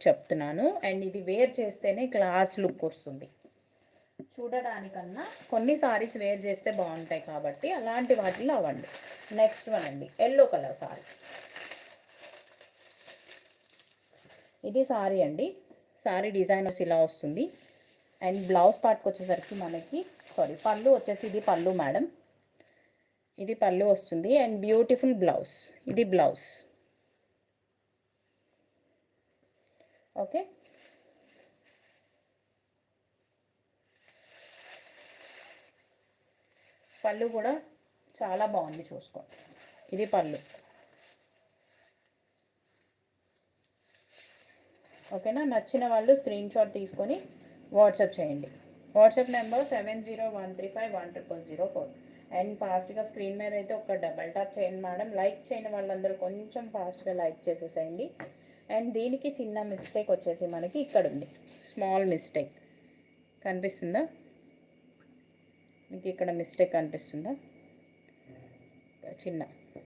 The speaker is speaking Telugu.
చెప్తున్నాను. అండ్ ఇది వేర్ చేస్తేనే క్లాస్ లుక్ వస్తుంది చూడడానికన్నా. కొన్ని సారీస్ వేర్ చేస్తే బాగుంటాయి కాబట్టి అలాంటి వాటిలో అవ్వండి. నెక్స్ట్ వన్ అండి, ఎల్లో కలర్ సారీ. ఇది సారీ అండి. సారీ డిజైన్ వచ్చి ఇలా వస్తుంది. అండ్ బ్లౌజ్ పార్ట్కి వచ్చేసరికి మనకి పళ్ళు వచ్చేసి ఇది పళ్ళు మేడం, ఇది పళ్ళు వస్తుంది. అండ్ బ్యూటిఫుల్ బ్లౌజ్, ఇది బ్లౌజ్. ఓకే, పళ్ళు కూడా చాలా బాగుంది చూసుకోండి. ఇది పళ్ళు. ఓకేనా, నచ్చిన వాళ్ళు స్క్రీన్ షాట్ తీసుకొని వాట్సాప్ చేయండి. WhatsApp number 7013510004. అండ్ ఫాస్ట్గా స్క్రీన్ మీద అయితే ఒక డబల్ టాప్ చేయండి మేడం. లైక్ చేయని వాళ్ళందరూ కొంచెం ఫాస్ట్గా లైక్ చేసేసేయండి. అండ్ దీనికి చిన్న మిస్టేక్ వచ్చేసి మనకి ఇక్కడ ఉంది, స్మాల్ మిస్టేక్ కనిపిస్తుందా మీకు? ఇక్కడ మిస్టేక్ కనిపిస్తుందా? చిన్న